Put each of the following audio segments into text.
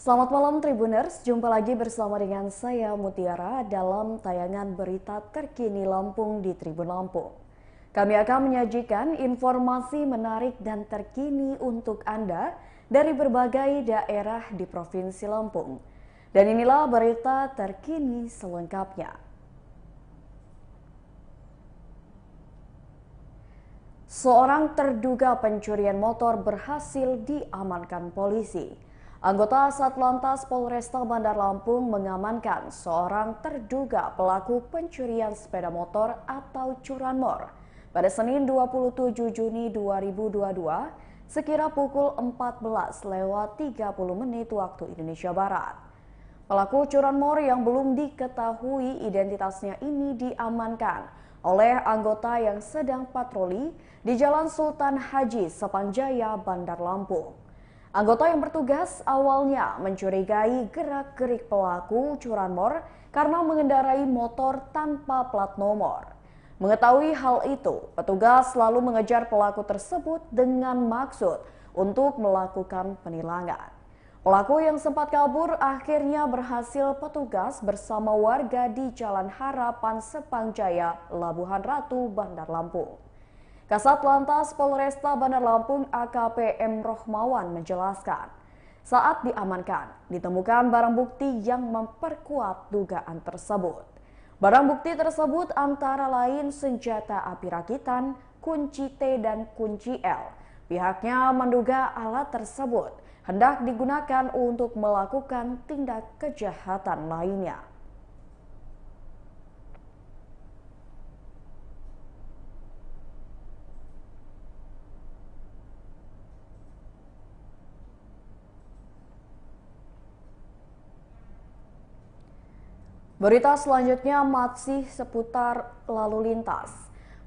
Selamat malam Tribuners, jumpa lagi bersama dengan saya Mutiara dalam tayangan berita terkini Lampung di Tribun Lampung. Kami akan menyajikan informasi menarik dan terkini untuk Anda dari berbagai daerah di Provinsi Lampung. Dan inilah berita terkini selengkapnya. Seorang terduga pencurian motor berhasil diamankan polisi. Anggota Satlantas Polresta Bandar Lampung mengamankan seorang terduga pelaku pencurian sepeda motor atau curanmor pada Senin 27 Juni 2022 sekira pukul 14:30 waktu Indonesia Barat. Pelaku curanmor yang belum diketahui identitasnya ini diamankan oleh anggota yang sedang patroli di Jalan Sultan Haji Sepanjaya, Bandar Lampung. Anggota yang bertugas awalnya mencurigai gerak-gerik pelaku curanmor karena mengendarai motor tanpa plat nomor. Mengetahui hal itu, petugas lalu mengejar pelaku tersebut dengan maksud untuk melakukan penilangan. Pelaku yang sempat kabur akhirnya berhasil petugas bersama warga di Jalan Harapan Sepanjaya, Labuhan Ratu, Bandar Lampung. Kasat Lantas Polresta Bandar Lampung AKP M. Rohmawan menjelaskan, saat diamankan ditemukan barang bukti yang memperkuat dugaan tersebut. Barang bukti tersebut antara lain senjata api rakitan, kunci T dan kunci L. Pihaknya menduga alat tersebut hendak digunakan untuk melakukan tindak kejahatan lainnya. Berita selanjutnya masih seputar lalu lintas.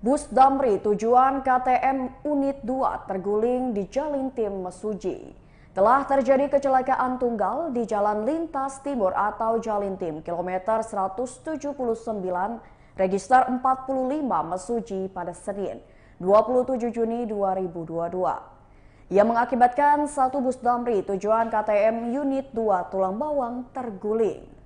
Bus Damri tujuan KTM Unit 2 terguling di Jalintim, Mesuji. Telah terjadi kecelakaan tunggal di Jalan Lintas Timur atau Jalintim, kilometer 179, register 45 Mesuji pada Senin, 27 Juni 2022. Ia mengakibatkan satu bus Damri tujuan KTM Unit 2 Tulang Bawang terguling.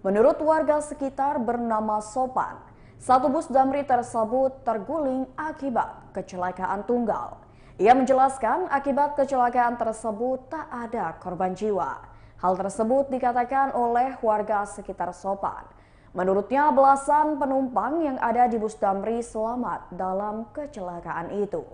Menurut warga sekitar bernama Sopan, satu bus Damri tersebut terguling akibat kecelakaan tunggal. Ia menjelaskan akibat kecelakaan tersebut tak ada korban jiwa. Hal tersebut dikatakan oleh warga sekitar Sopan. Menurutnya belasan penumpang yang ada di bus Damri selamat dalam kecelakaan itu.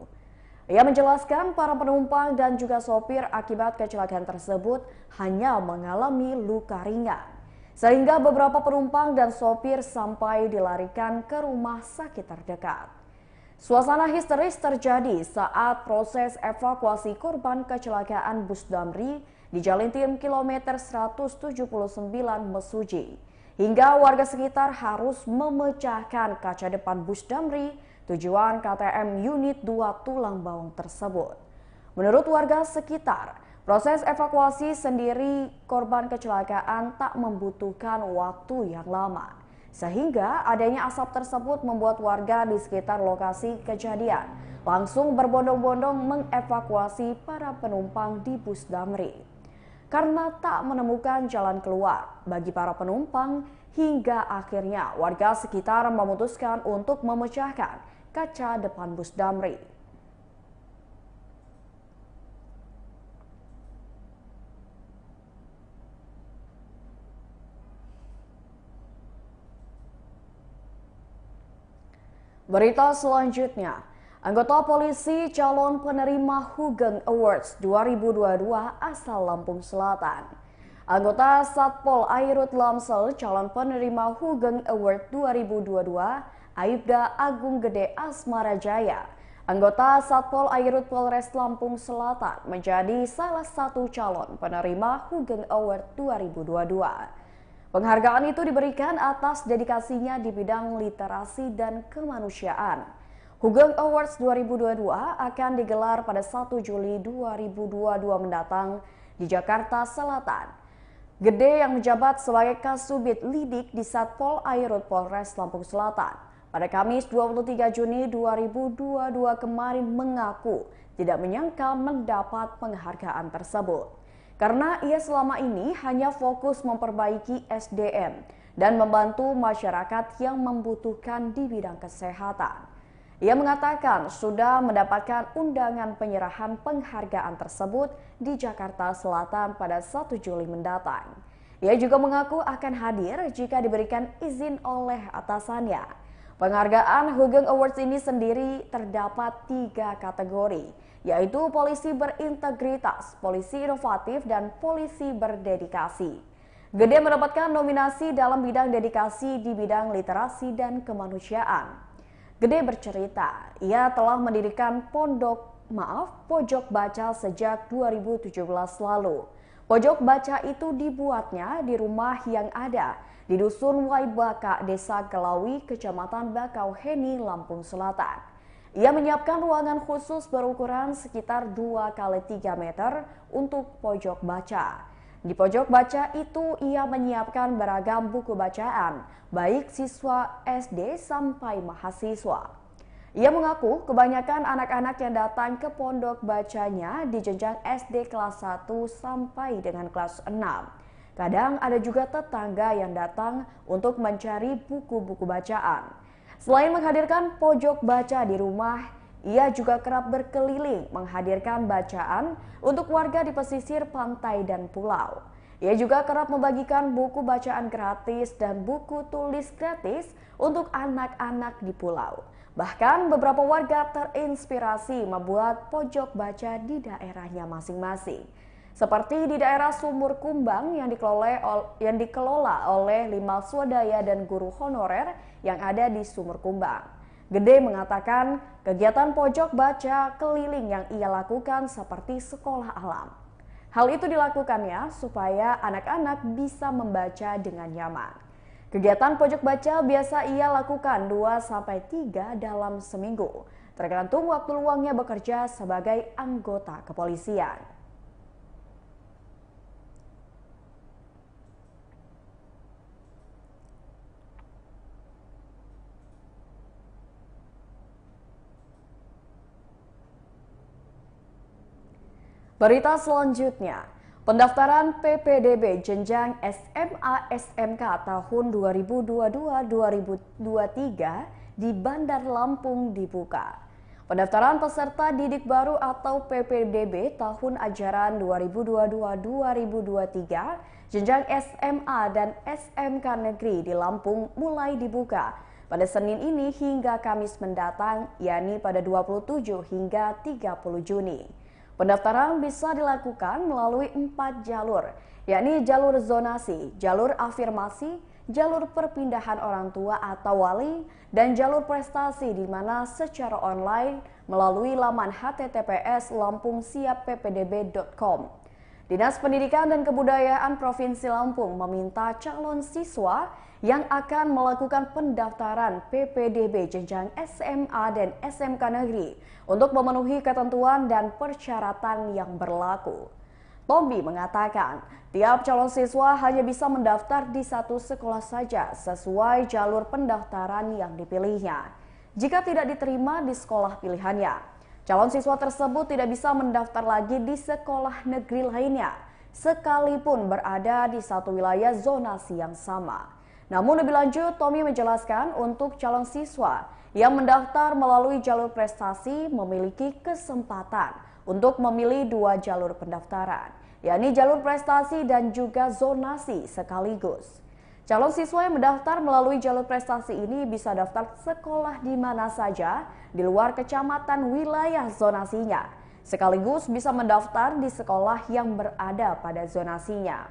Ia menjelaskan para penumpang dan juga sopir akibat kecelakaan tersebut hanya mengalami luka ringan. Sehingga beberapa penumpang dan sopir sampai dilarikan ke rumah sakit terdekat. Suasana histeris terjadi saat proses evakuasi korban kecelakaan bus Damri di Jalintim kilometer 179 Mesuji. Hingga warga sekitar harus memecahkan kaca depan bus Damri tujuan KTM Unit 2 Tulang Bawang tersebut. Menurut warga sekitar, proses evakuasi sendiri korban kecelakaan tak membutuhkan waktu yang lama. Sehingga adanya asap tersebut membuat warga di sekitar lokasi kejadian langsung berbondong-bondong mengevakuasi para penumpang di bus Damri. Karena tak menemukan jalan keluar bagi para penumpang, hingga akhirnya warga sekitar memutuskan untuk memecahkan kaca depan bus Damri. Berita selanjutnya, anggota polisi calon penerima Hugeng Awards 2022 asal Lampung Selatan. Anggota Satpol Airut Lamsel calon penerima Hugeng Award 2022 Aibda Agung Gede Asmarajaya. Anggota Satpol Airut Polres Lampung Selatan menjadi salah satu calon penerima Hugeng Award 2022. Penghargaan itu diberikan atas dedikasinya di bidang literasi dan kemanusiaan. Hugeng Awards 2022 akan digelar pada 1 Juli 2022 mendatang di Jakarta Selatan. Gede yang menjabat sebagai Kasubit Lidik di Satpol Airut Polres Lampung Selatan pada Kamis 23 Juni 2022 kemarin mengaku tidak menyangka mendapat penghargaan tersebut. karena ia selama ini hanya fokus memperbaiki SDM dan membantu masyarakat yang membutuhkan di bidang kesehatan. Ia mengatakan sudah mendapatkan undangan penyerahan penghargaan tersebut di Jakarta Selatan pada 1 Juli mendatang. Ia juga mengaku akan hadir jika diberikan izin oleh atasannya. Penghargaan Hugeng Awards ini sendiri terdapat 3 kategori, yaitu polisi berintegritas, polisi inovatif, dan polisi berdedikasi. Gede mendapatkan nominasi dalam bidang dedikasi di bidang literasi dan kemanusiaan. Gede bercerita, ia telah mendirikan pojok baca sejak 2017 lalu. Pojok baca itu dibuatnya di rumah yang ada di Dusun Waibaka, Desa Gelawi, Kecamatan Bakauheni, Lampung Selatan. Ia menyiapkan ruangan khusus berukuran sekitar 2x3 meter untuk pojok baca. Di pojok baca itu ia menyiapkan beragam buku bacaan, baik siswa SD sampai mahasiswa. Ia mengaku kebanyakan anak-anak yang datang ke pondok bacanya di jenjang SD kelas 1 sampai dengan kelas 6. Kadang ada juga tetangga yang datang untuk mencari buku-buku bacaan. Selain menghadirkan pojok baca di rumah, ia juga kerap berkeliling menghadirkan bacaan untuk warga di pesisir pantai dan pulau. Ia juga kerap membagikan buku bacaan gratis dan buku tulis gratis untuk anak-anak di pulau. Bahkan beberapa warga terinspirasi membuat pojok baca di daerahnya masing-masing. Seperti di daerah Sumur Kumbang yang dikelola oleh 5 swadaya dan guru honorer yang ada di Sumur Kumbang. Gede mengatakan kegiatan pojok baca keliling yang ia lakukan seperti sekolah alam. Hal itu dilakukannya supaya anak-anak bisa membaca dengan nyaman. Kegiatan pojok baca biasa ia lakukan 2-3 dalam seminggu, tergantung waktu luangnya bekerja sebagai anggota kepolisian. Berita selanjutnya, pendaftaran PPDB jenjang SMA-SMK tahun 2022-2023 di Bandar Lampung dibuka. Pendaftaran peserta didik baru atau PPDB tahun ajaran 2022-2023 jenjang SMA dan SMK negeri di Lampung mulai dibuka pada Senin ini hingga Kamis mendatang, yakni pada 27 hingga 30 Juni. Pendaftaran bisa dilakukan melalui 4 jalur, yakni jalur zonasi, jalur afirmasi, jalur perpindahan orang tua atau wali, dan jalur prestasi di mana secara online melalui laman https://lampungsiapppdb.com. Dinas Pendidikan dan Kebudayaan Provinsi Lampung meminta calon siswa yang akan melakukan pendaftaran PPDB jenjang SMA dan SMK negeri untuk memenuhi ketentuan dan persyaratan yang berlaku. Tombi mengatakan, tiap calon siswa hanya bisa mendaftar di satu sekolah saja sesuai jalur pendaftaran yang dipilihnya. Jika tidak diterima di sekolah pilihannya, calon siswa tersebut tidak bisa mendaftar lagi di sekolah negeri lainnya, sekalipun berada di satu wilayah zonasi yang sama. Namun lebih lanjut, Tommy menjelaskan untuk calon siswa yang mendaftar melalui jalur prestasi memiliki kesempatan untuk memilih 2 jalur pendaftaran, yakni jalur prestasi dan juga zonasi sekaligus. Calon siswa yang mendaftar melalui jalur prestasi ini bisa daftar sekolah di mana saja di luar kecamatan wilayah zonasinya, sekaligus bisa mendaftar di sekolah yang berada pada zonasinya.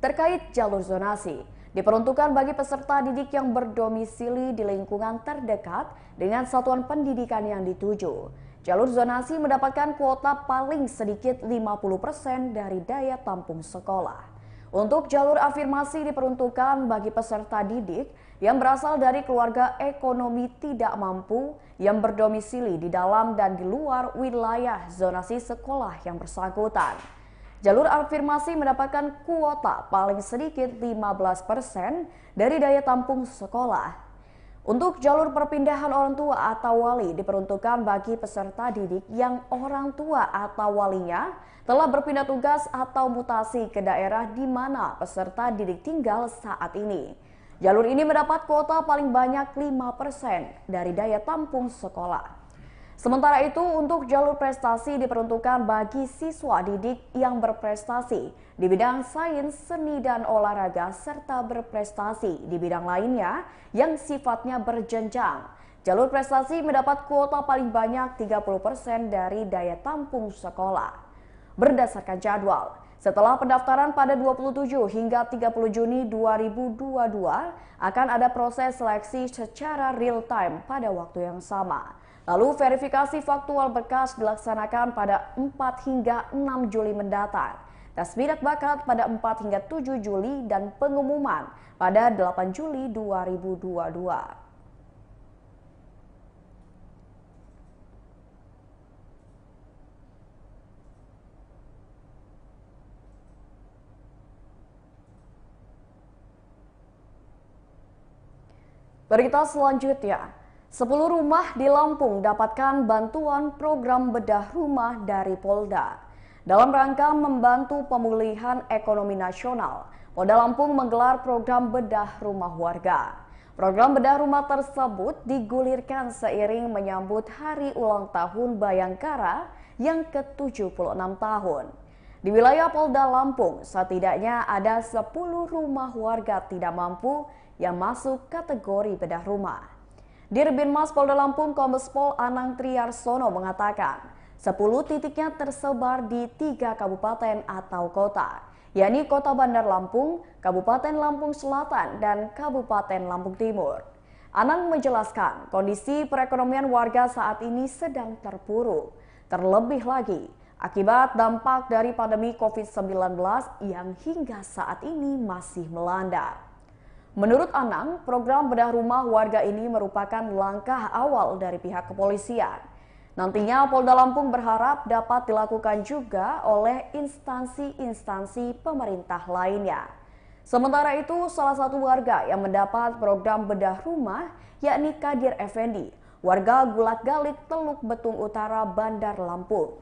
Terkait jalur zonasi, diperuntukkan bagi peserta didik yang berdomisili di lingkungan terdekat dengan satuan pendidikan yang dituju. Jalur zonasi mendapatkan kuota paling sedikit 50% dari daya tampung sekolah. Untuk jalur afirmasi diperuntukkan bagi peserta didik yang berasal dari keluarga ekonomi tidak mampu yang berdomisili di dalam dan di luar wilayah zonasi sekolah yang bersangkutan. Jalur afirmasi mendapatkan kuota paling sedikit 15% dari daya tampung sekolah. Untuk jalur perpindahan orang tua atau wali diperuntukkan bagi peserta didik yang orang tua atau walinya telah berpindah tugas atau mutasi ke daerah di mana peserta didik tinggal saat ini. Jalur ini mendapat kuota paling banyak 5% dari daya tampung sekolah. Sementara itu, untuk jalur prestasi diperuntukkan bagi siswa didik yang berprestasi di bidang sains, seni, dan olahraga, serta berprestasi di bidang lainnya yang sifatnya berjenjang. Jalur prestasi mendapat kuota paling banyak 30% dari daya tampung sekolah. Berdasarkan jadwal, setelah pendaftaran pada 27 hingga 30 Juni 2022, akan ada proses seleksi secara real time pada waktu yang sama. Lalu verifikasi faktual berkas dilaksanakan pada 4 hingga 6 Juli mendatang. Tes minat bakat pada 4 hingga 7 Juli dan pengumuman pada 8 Juli 2022. Berita selanjutnya, 10 rumah di Lampung dapatkan bantuan program bedah rumah dari Polda. Dalam rangka membantu pemulihan ekonomi nasional, Polda Lampung menggelar program bedah rumah warga. Program bedah rumah tersebut digulirkan seiring menyambut hari ulang tahun Bayangkara yang ke-76 tahun. Di wilayah Polda Lampung, setidaknya ada 10 rumah warga tidak mampu yang masuk kategori bedah rumah. Dirbinmas Polda Lampung Kombes Pol Anang Triarsono mengatakan 10 titiknya tersebar di 3 kabupaten atau kota, yakni Kota Bandar Lampung, Kabupaten Lampung Selatan, dan Kabupaten Lampung Timur. Anang menjelaskan kondisi perekonomian warga saat ini sedang terpuruk, terlebih lagi akibat dampak dari pandemi COVID-19 yang hingga saat ini masih melanda. Menurut Anang, program bedah rumah warga ini merupakan langkah awal dari pihak kepolisian. Nantinya Polda Lampung berharap dapat dilakukan juga oleh instansi-instansi pemerintah lainnya. Sementara itu, salah satu warga yang mendapat program bedah rumah yakni Kadir Effendi, warga Gulak Galik, Teluk Betung Utara, Bandar Lampung.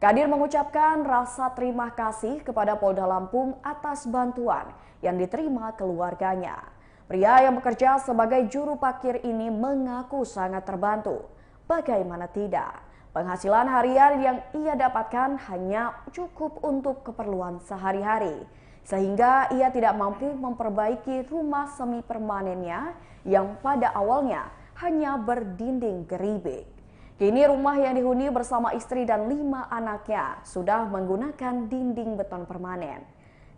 Kadir mengucapkan rasa terima kasih kepada Polda Lampung atas bantuan yang diterima keluarganya. Pria yang bekerja sebagai juru parkir ini mengaku sangat terbantu. Bagaimana tidak? Penghasilan harian yang ia dapatkan hanya cukup untuk keperluan sehari-hari, sehingga ia tidak mampu memperbaiki rumah semi permanennya yang pada awalnya hanya berdinding geribik. Kini rumah yang dihuni bersama istri dan 5 anaknya sudah menggunakan dinding beton permanen.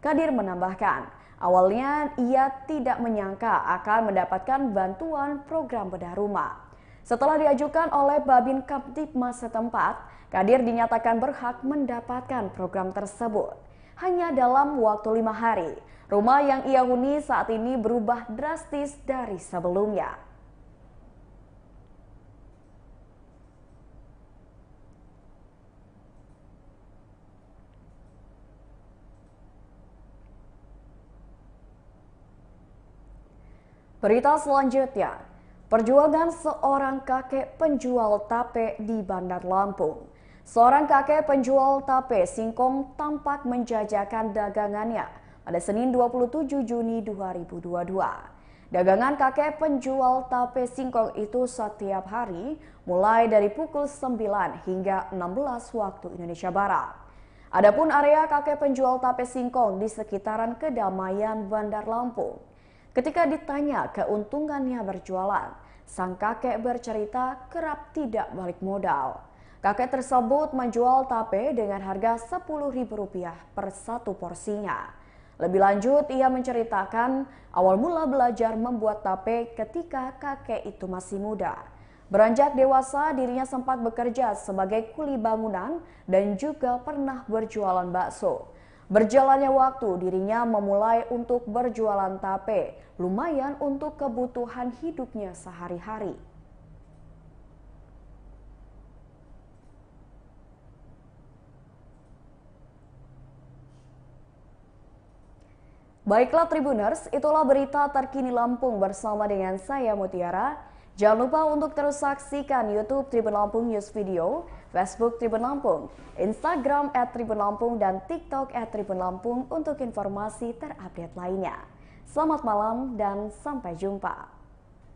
Kadir menambahkan, awalnya ia tidak menyangka akan mendapatkan bantuan program bedah rumah. Setelah diajukan oleh Babin Kamtibmas setempat, Kadir dinyatakan berhak mendapatkan program tersebut. Hanya dalam waktu 5 hari, rumah yang ia huni saat ini berubah drastis dari sebelumnya. Berita selanjutnya, perjuangan seorang kakek penjual tape di Bandar Lampung. Seorang kakek penjual tape singkong tampak menjajakan dagangannya pada Senin 27 Juni 2022. Dagangan kakek penjual tape singkong itu setiap hari mulai dari pukul 9 hingga 16 waktu Indonesia Barat. Adapun area kakek penjual tape singkong di sekitaran Kedamaian Bandar Lampung. Ketika ditanya keuntungannya berjualan, sang kakek bercerita kerap tidak balik modal. Kakek tersebut menjual tape dengan harga Rp10.000 per satu porsinya. Lebih lanjut, ia menceritakan awal mula belajar membuat tape ketika kakek itu masih muda. Beranjak dewasa, dirinya sempat bekerja sebagai kuli bangunan dan juga pernah berjualan bakso. Berjalannya waktu, dirinya memulai untuk berjualan tape, lumayan untuk kebutuhan hidupnya sehari-hari. Baiklah Tribuners, itulah berita terkini Lampung bersama dengan saya Mutiara. Jangan lupa untuk terus saksikan YouTube Tribun Lampung News Video, Facebook Tribun Lampung, Instagram @tribunlampung, dan TikTok @tribun Lampung untuk informasi terupdate lainnya. Selamat malam dan sampai jumpa.